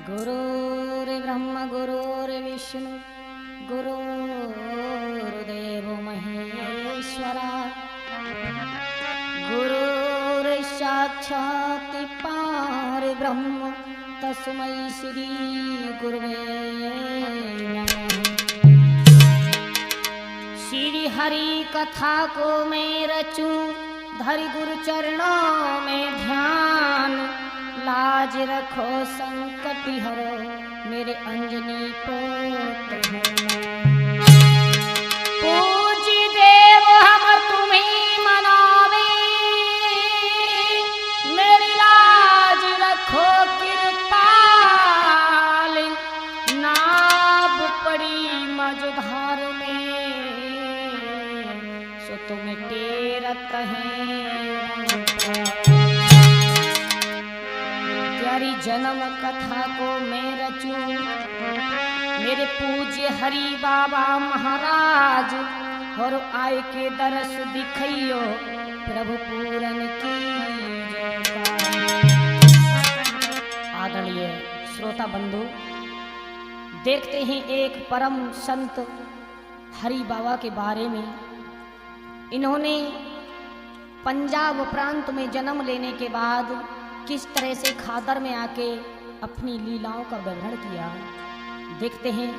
गुरुर्ब्रह्म गुरुर्विष्णु गुरुर्देवो महेश्वरा गुरुर्साक्षात् परब्रह्म तस्मै श्री गुरुवे नमः। श्री हरि कथा को मैं रचूं धरि गुरु चरणों में ध्यान, लाज रखो संकट हरो मेरे अंजनी पुत्र। पूज्य देव हम तुम्हें मनावे, मेरी लाज रखो कृपाल। नाभ पड़ी मझधार में सो तुम टेरत हैं। प्यारी जन्म कथा को मैं रचूं मेरे पूज्य हरि बाबा महाराज, और आय के दरस दिखइयो प्रभु पूरन की। आदरणीय श्रोता बंधु, देखते हैं एक परम संत हरि बाबा के बारे में। इन्होंने पंजाब प्रांत में जन्म लेने के बाद किस तरह से खादर में आके अपनी लीलाओं का विवरण किया। देखते हैं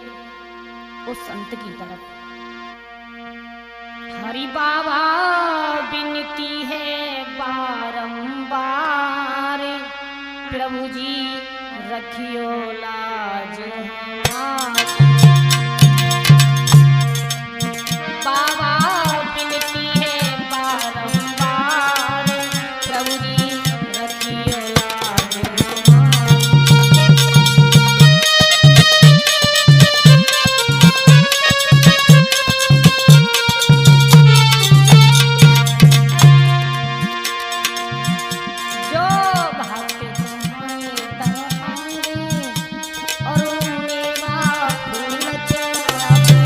उस संत की तरफ। हरि बाबा विनती है बारंबार, प्रभु जी रखियो लाज हमारी। बाबा विनती है बारंबार, प्रभु जी रखियो लाज हमारी। जो भक्त तुम्हारे दर आए और मेवा फूल चढ़ावे।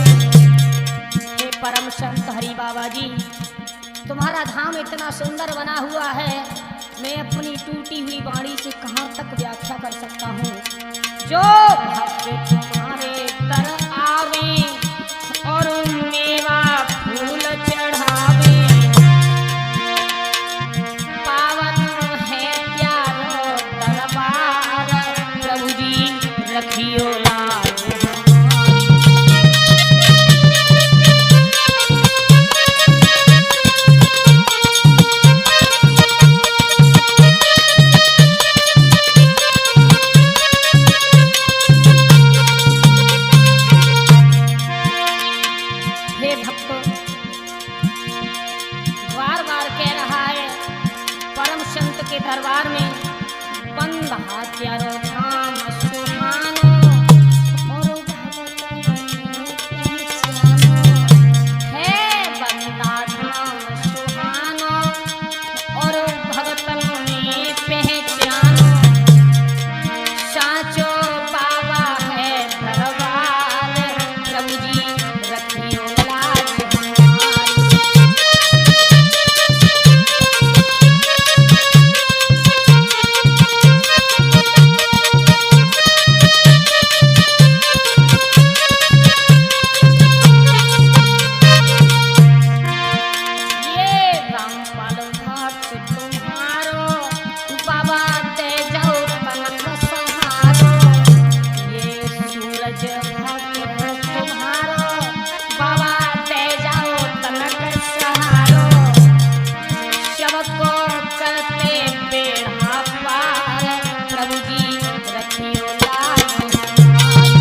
हे परम संत हरि बाबा जी, तुम्हारा धाम इतना सुंदर बना हुआ है, मैं अपनी टूटी हुई वाणी से कहाँ तक व्याख्या कर सकता हूँ। जो भक्त तुम्हारे दर आवे और मेवा फूल चढ़ावे, पावन है प्यारो दरबार, प्रभु जी रखियो लाज हमारी। हे भक्तों, बार बार कह रहा है परम संत के दरबार में बंद हाथ प्यारो धाम सुहानो, और है बंदा धाम सुहानो, और भगतन में पहचानो। साचो बाबा है दरबार, प्रभु जी रखियो लाज हमारी। ये रामपाल भक्त तुम्हारो, बाबा दे जाओ तनक सहारो। ये सूरज भक्त तुम्हारो, बाबा दे जाओ तनक सहारो। सबको करते बेड़ा पार, प्रभु जी रखियो लाज हमारी।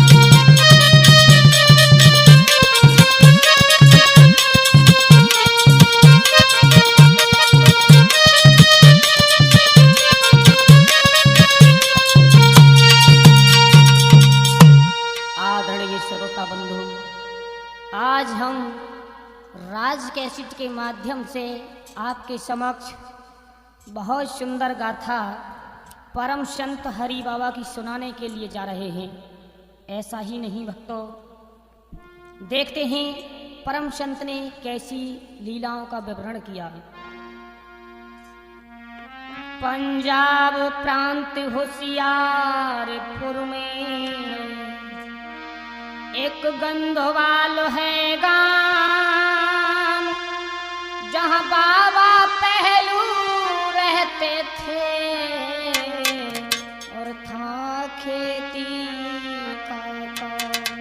आदरणीय श्रोता बंधु, आज हम राज कैसेट के माध्यम से आपके समक्ष बहुत सुंदर गाथा परम संत हरि बाबा की सुनाने के लिए जा रहे हैं। ऐसा ही नहीं भक्तों, देखते हैं परम संत ने कैसी लीलाओं का विवरण किया। पंजाब प्रांत होशियारपुर में एक गंधवाल है गांव, जहां बाबा पहलू रहते थे और था खेती का काम।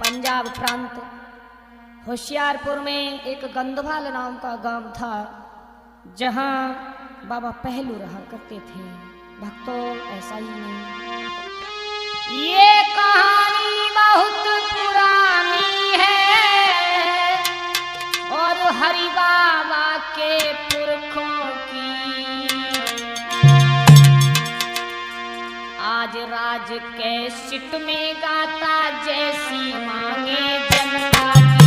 पंजाब प्रांत होशियारपुर में एक गंधवाल नाम का गांव था, जहां बाबा पहलू रहा करते थे। भक्तों, ऐसा ही नहीं, ये कहानी बहुत पुरानी है और हरि बाबा के पुरखों की। आज राज कैसेट में गाता जैसी मांगे जनता की।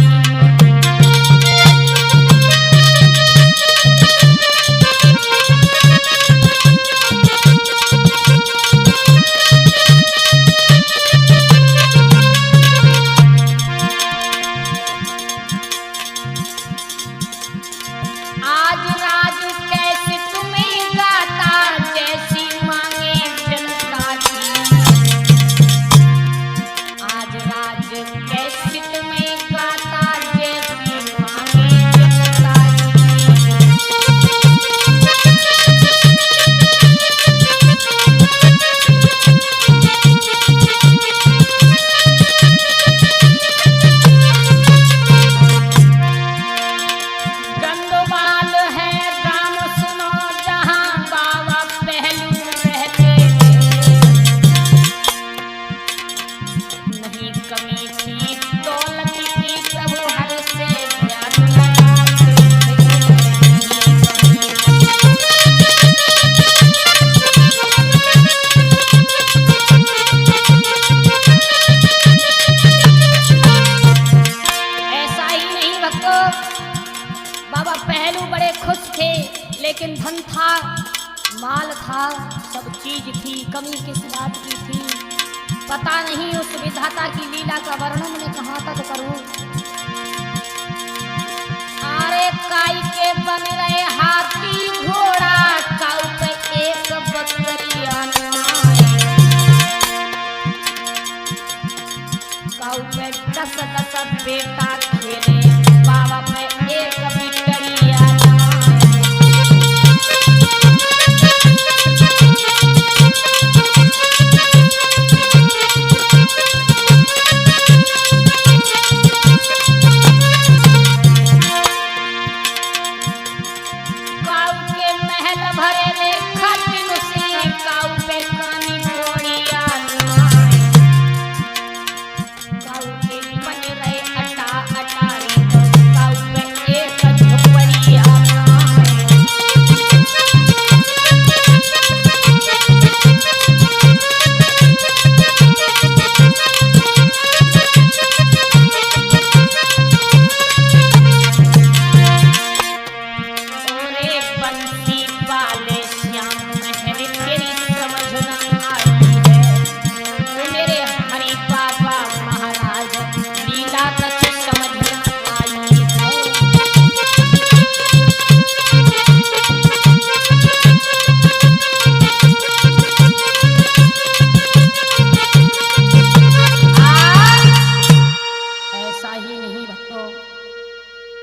लेकिन धन था, माल था, सब चीज थी, कमी किस बात की थी पता नहीं। उस विधाता की लीला का वर्णन मैं कहाँ तक करूं। अरे काई के बन रहे हाथी घोड़ा, काऊ पे एक बकरिया, काऊ पे 10 बेटा खेले, बाबा पे एक बिटरिया।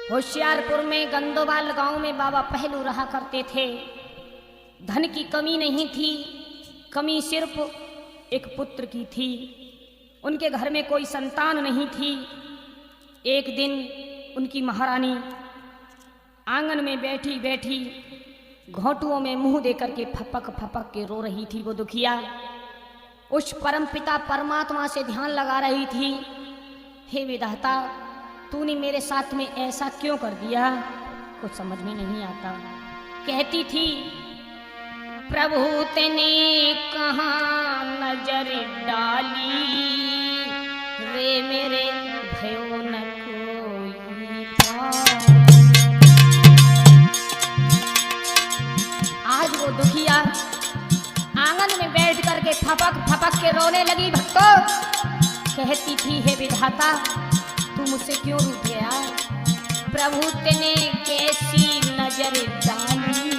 होशियारपुर में गंदोबाल गांव में बाबा पहलू रहा करते थे। धन की कमी नहीं थी, कमी सिर्फ एक पुत्र की थी। उनके घर में कोई संतान नहीं थी। एक दिन उनकी महारानी आंगन में बैठी बैठी घोंटुओं में मुंह देकर के फपक फपक के रो रही थी। वो दुखिया उस परमपिता परमात्मा से ध्यान लगा रही थी। हे विधाता, तूने मेरे साथ में ऐसा क्यों कर दिया, कुछ समझ में नहीं आता। कहती थी, प्रभु तेने कहाँ नजर डाली, रे मेरे भयो न कोई पार। आज वो दुखिया आंगन में बैठ करके फपक फपक के रोने लगी। भक्तों, कहती थी, हे विधाता, तू मुझसे क्यों रूठ गया। प्रभु तेने कैसी नजर डाली,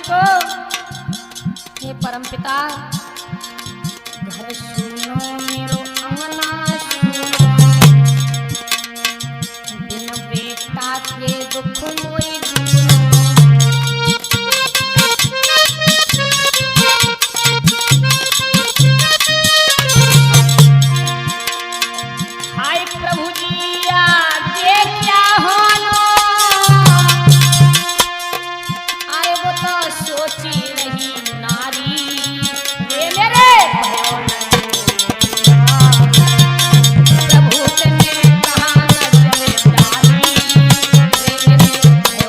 भक्तों, हे परमपिता, घर सुनो मेरो अंगना सुनो, बिन बेटा के दुख मोई दूनो। हाय प्रभु जी आगे क्या होनो, आए वो तो सोची नहीं नारी, ये मेरे भयो न प्रभु तने कहा न जमेदारी, ये मेरे भयो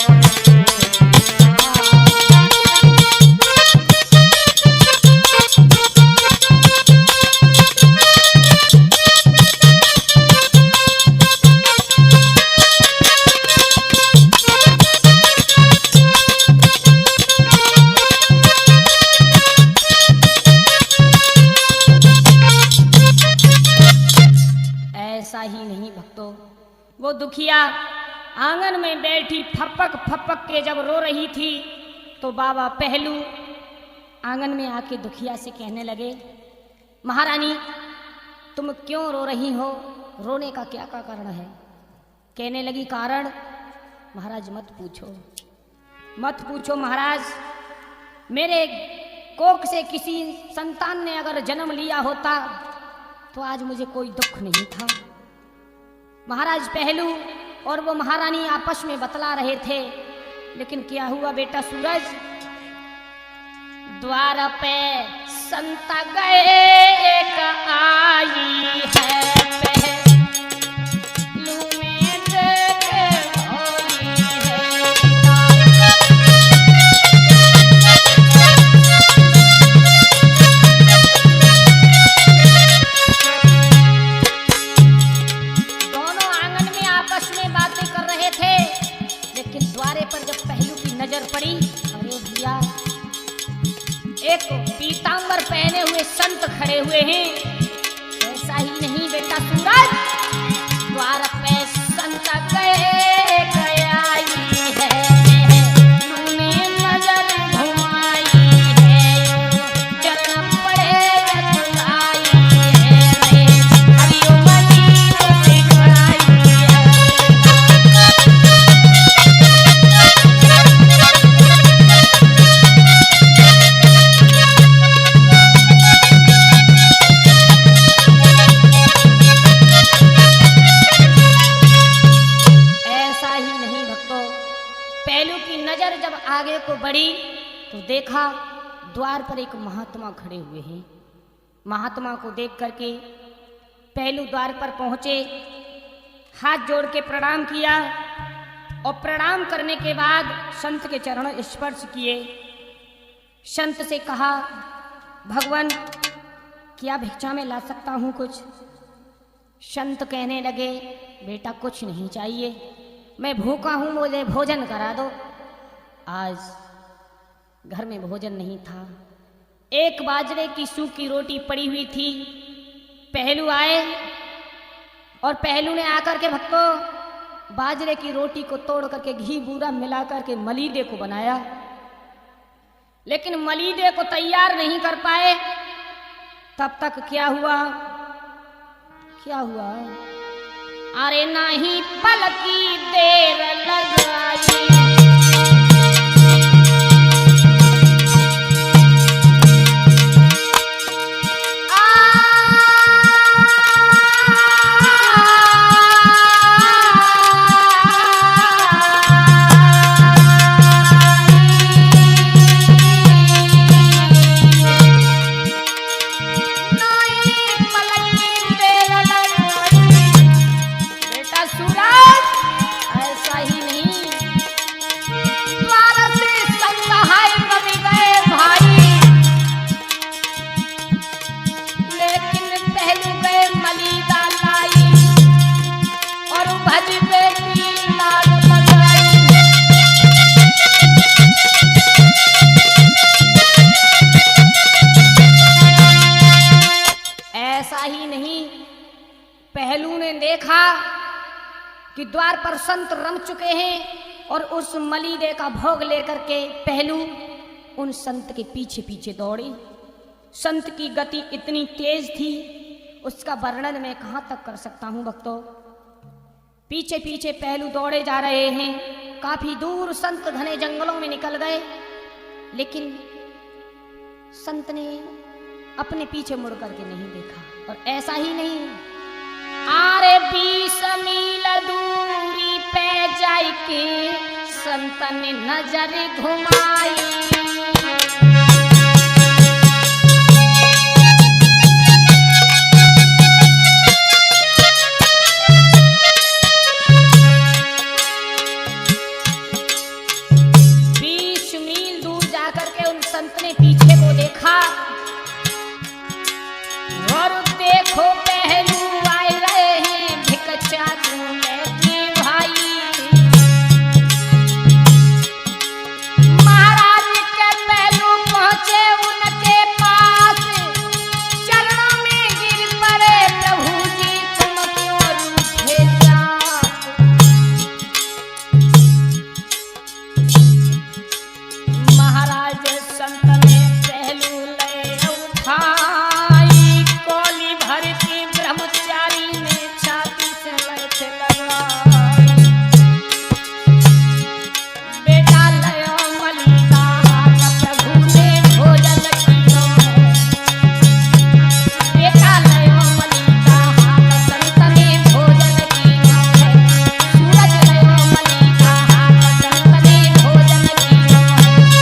ऐसा ही नहीं भक्तों, वो दुखिया आंगन में बैठी फपक फपक के जब रो रही थी तो बाबा पहलू आंगन में आके दुखिया से कहने लगे, महारानी तुम क्यों रो रही हो, रोने का क्या कारण है? कहने लगी, कारण? महाराज मत पूछो, मत पूछो महाराज, मेरे कोख से किसी संतान ने अगर जन्म लिया होता तो आज मुझे कोई दुख नहीं था। महाराज पहलू और वो महारानी आपस में बतला रहे थे, लेकिन क्या हुआ बेटा सूरज? द्वार पे संत गए एक आई है, पहलू में देख होली है। दोनों आंगन में आपस में बातें कर रहे थे, लेकिन द्वारे पर जब पहलू की नजर पड़ी, अरे भैया एक पीतांबर पहने हुए संत खड़े हुए हैं। ऐसा ही नहीं बेटा सूरज, द्वार पे संत गए आई है, तूने नजर घुमाई है, चरण पड़े आई है, हरिओ मनी सिखाई है। ऐसा ही नहीं भक्तों, पहलू की नजर जब आगे को बढ़ी तो देखा द्वार पर एक महात्मा खड़े हुए हैं। महात्मा को देख करके पहलू द्वार पर पहुंचे, हाथ जोड़ के प्रणाम किया और प्रणाम करने के बाद संत के चरण स्पर्श किए। संत से कहा, भगवान क्या भिक्षा में ला सकता हूं कुछ? संत कहने लगे, बेटा कुछ नहीं चाहिए, मैं भूखा हूं, मुझे भोजन करा दो। आज घर में भोजन नहीं था, एक बाजरे की सूखी रोटी पड़ी हुई थी। पहलू आए और पहलू ने आकर के भक्तों बाजरे की रोटी को तोड़ करके घी बूरा मिला करके मलीदे को बनाया, लेकिन मलीदे को तैयार नहीं कर पाए। तब तक क्या हुआ? क्या हुआ? अरे नहीं पल की देर लगाई, कि द्वार पर संत रम चुके हैं और उस मलीदे का भोग लेकर के पहलू उन संत के पीछे पीछे दौड़े। संत की गति इतनी तेज थी, उसका वर्णन मैं कहाँ तक कर सकता हूँ भक्तों। पीछे पीछे पहलू दौड़े जा रहे हैं। काफी दूर संत घने जंगलों में निकल गए, लेकिन संत ने अपने पीछे मुड़ करके नहीं देखा। और ऐसा ही नहीं, आरे 20 मील दूरी पे जाके संत ने नजर घुमाई। संत ने पीछे को देखा और देखो पहलू आए रहे हैं भिक्षा के भाई। महाराज के पहलू पहुंचे उनके पास, चरणों में गिर पड़े, प्रभु जी तुम क्यों रूठे जात। महाराज संत ने पहलू ले उठाई, कोली भर के ब्रह्मचारी ने छाती से लठ लगाई। बेटा लयो मलिका प्रभु ने भोजन किया है, बेटा लयो मलिका संत ने भोजन किया है। सूरज लयो मलिका संत ने भोजन किया है।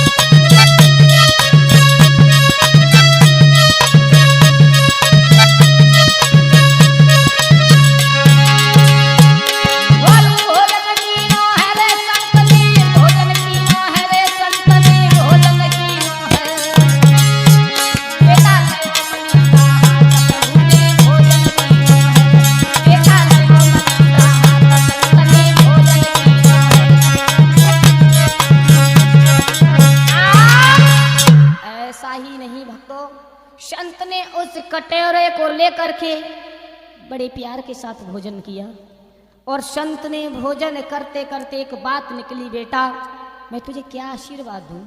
ऐसा ही नहीं भक्तों, संत ने उस कटोरे को लेकर के बड़े प्यार के साथ भोजन किया। और संत ने भोजन करते करते एक बात निकली, बेटा मैं तुझे क्या आशीर्वाद दूं।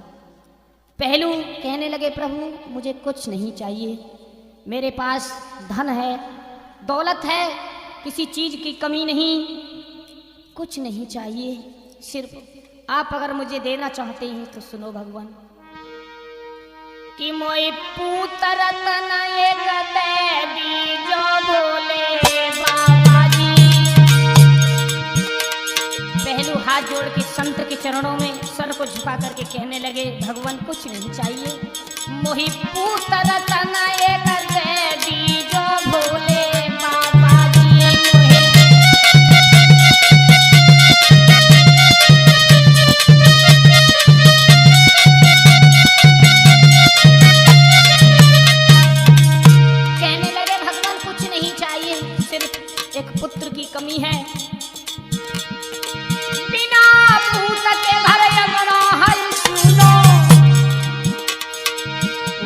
पहलू कहने लगे, प्रभु मुझे कुछ नहीं चाहिए, मेरे पास धन है, दौलत है, किसी चीज की कमी नहीं, कुछ नहीं चाहिए, सिर्फ आप अगर मुझे देना चाहते हैं तो सुनो भगवान। कि मोई पुत्र तन एक दे दी जो बोले बाबा जी। पहलू हाथ जोड़ के संत के चरणों में सर को झुका करके कहने लगे, भगवान कुछ नहीं चाहिए, मोही पुत्र तन एक दे दी जो बोले बाबा जी। पुत्र की कमी है, बिना पूत के घर अंगना है सुनो,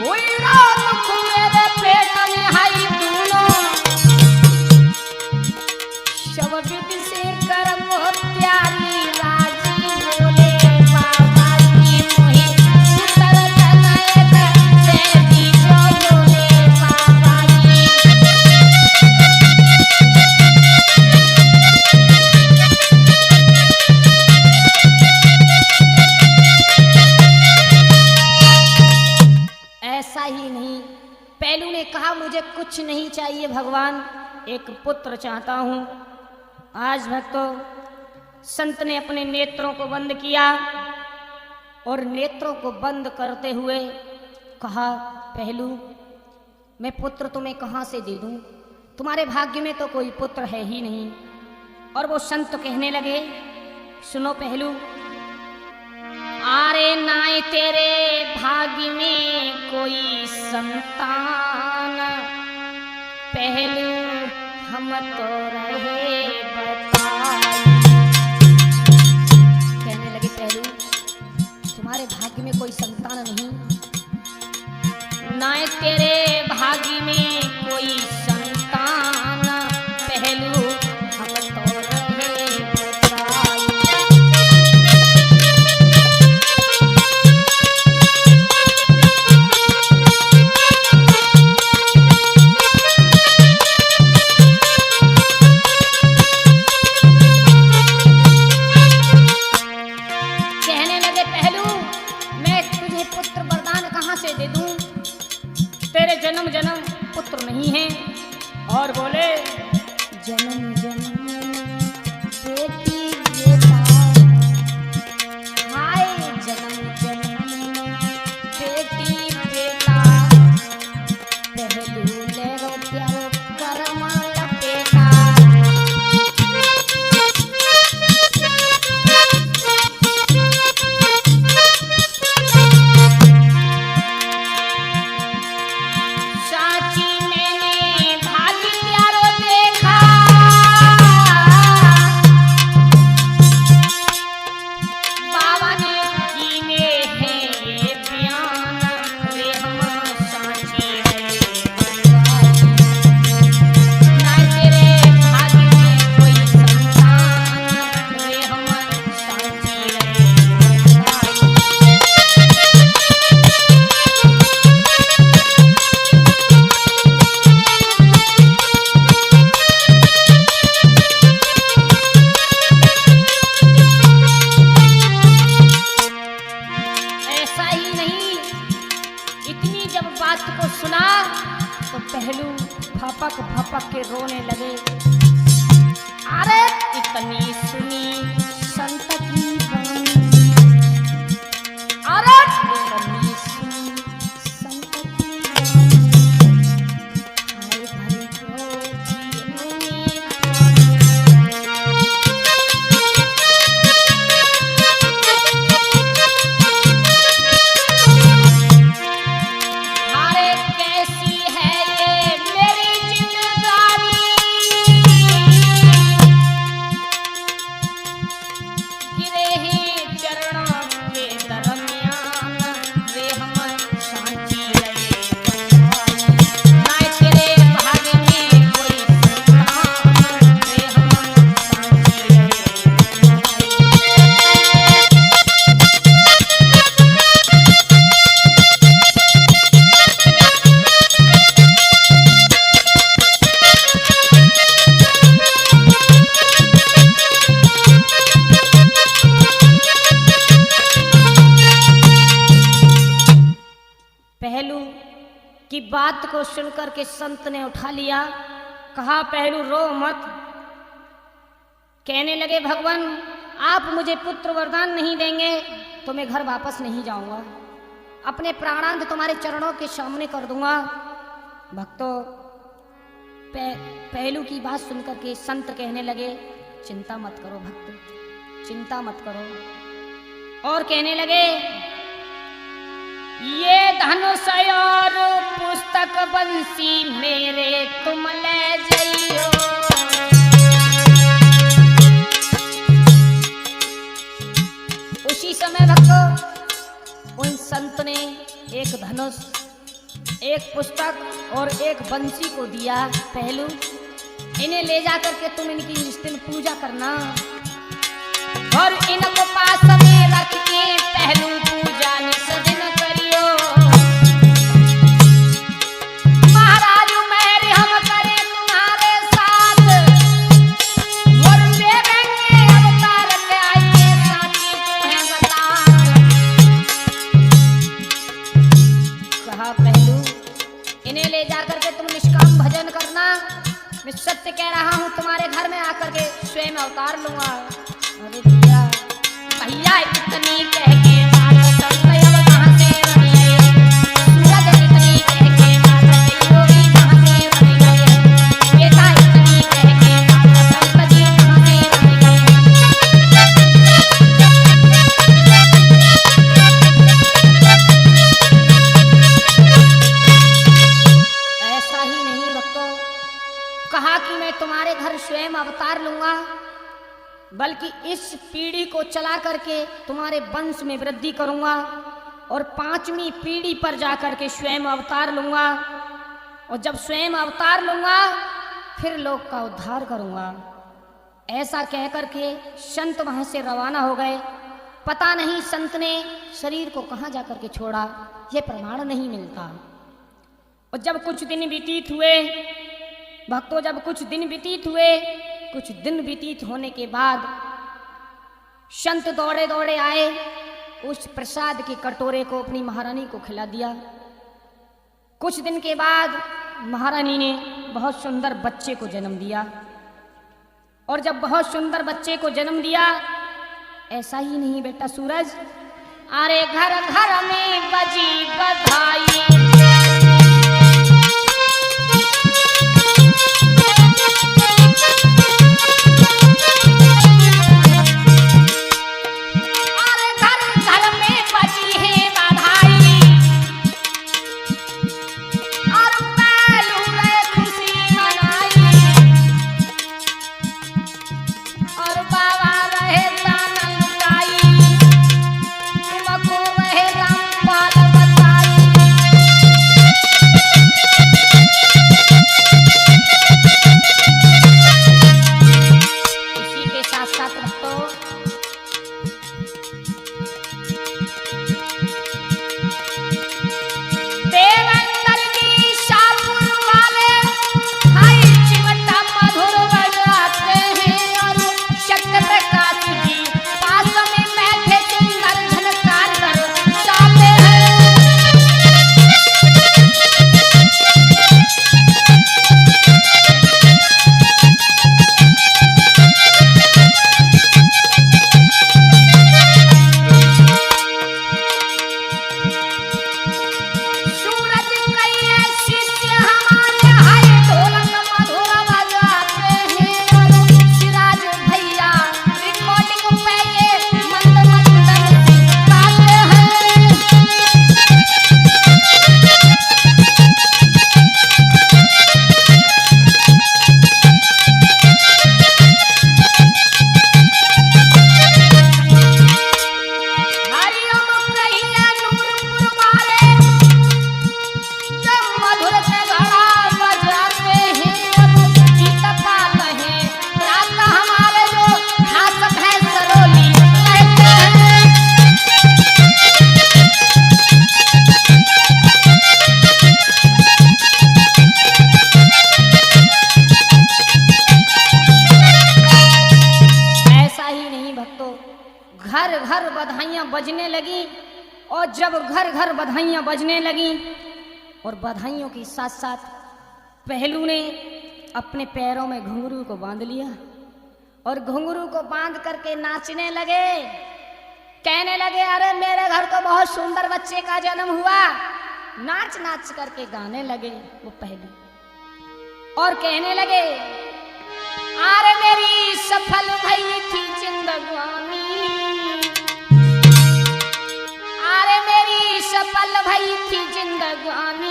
वही रात मेरे पेट में है दूनो। शव विधि से कर्म त्यागी राजी बोले बाबा जी। मोहि पुत्र तनय दे दी जो बोले बाबा जी। ऐसा ही नहीं, पहलू ने कहा मुझे कुछ नहीं चाहिए भगवान, एक पुत्र चाहता हूं। आज भक्तों संत ने अपने नेत्रों को बंद किया और नेत्रों को बंद करते हुए कहा, पहलू मैं पुत्र तुम्हें कहां से दे दूं, तुम्हारे भाग्य में तो कोई पुत्र है ही नहीं। और वो संत कहने लगे, सुनो पहलू, आरे नाय तेरे भाग्य में कोई संतान, पहलू हम तो रहे बताई। कहने लगे, पहलू तुम्हारे भाग्य में कोई संतान नहीं, नाय तेरे भाग्य में कोई संतान, पहलू हम तो रहे बताई। पहलू फपक फपक के रोने लगे। अरे इतनी सुनी संत की वाणी, अरे इतनी सुनी संत की वाणी, हाय भाई को पहलू की बात को सुनकर के संत ने उठा लिया, कहा पहलू रो मत। कहने लगे भगवान आप मुझे पुत्र वरदान नहीं देंगे तो मैं घर वापस नहीं जाऊंगा, अपने प्राणांत तुम्हारे चरणों के सामने कर दूंगा। भक्तों पहलू की बात सुनकर के संत कहने लगे चिंता मत करो भक्त, चिंता मत करो। और कहने लगे ये धनुष और पुस्तक बंसी मेरे तुम ले जाइयो। उसी समय भक्तों उन संत ने एक धनुष, एक पुस्तक और एक बंसी को दिया। पहलू इन्हें ले जाकर के तुम इनकी निष्ठिन पूजा करना और इनको पास में रख के पहलू पूजा निष्ठिन करियो। महाराज मेरे हम करें तुम्हारे साथ और देवेंगे अवतार के आइए साथी तुम्हें बता। कहा पहलू इन्हें ले जाकर के तुम निष्काम भजन करना, मैं सत्य कह रहा हूँ तुम्हारे घर में आकर के स्वयं अवतार लूंगा। अरे भैया इतनी कह के बात संत अब कहाँ से रह गए, सूरज इतनी कह के बात योगी कहाँ से रह गए, बेटा इतनी कह के बात संत जी कहाँ से रह गए। ऐसा ही नहीं भक्तों, कहा कि मैं तुम्हारे घर स्वयं अवतार लूंगा, बल्कि इस पीढ़ी को चला करके तुम्हारे वंश में वृद्धि करूंगा और 5वीं पीढ़ी पर जाकर के स्वयं अवतार लूंगा। और जब स्वयं अवतार लूंगा फिर लोक का उद्धार करूंगा। ऐसा कह करके संत वहां से रवाना हो गए। पता नहीं संत ने शरीर को कहाँ जाकर के छोड़ा, यह प्रमाण नहीं मिलता। और जब कुछ दिन व्यतीत हुए भक्तों, जब कुछ दिन व्यतीत हुए, कुछ दिन व्यतीत होने के बाद संत दौड़े दौड़े आए, उस प्रसाद के कटोरे को अपनी महारानी को खिला दिया। कुछ दिन के बाद महारानी ने बहुत सुंदर बच्चे को जन्म दिया। और जब बहुत सुंदर बच्चे को जन्म दिया, ऐसा ही नहीं बेटा सूरज, अरे घर घर में बजी बधाई। घर घर बधाइयां बजने लगी। और जब घर घर बधाइयां बजने लगी और बधाइयों के साथ साथ पहलू ने अपने पैरों में घुंघरू को बांध लिया और घुंघरू को बांध करके नाचने लगे। कहने लगे अरे मेरे घर को बहुत सुंदर बच्चे का जन्म हुआ। नाच नाच करके गाने लगे वो पहलू और कहने लगे अरे मेरी सफल भई थी जिंदगानी, अरे मेरी सफल भई थी जिंदगानी,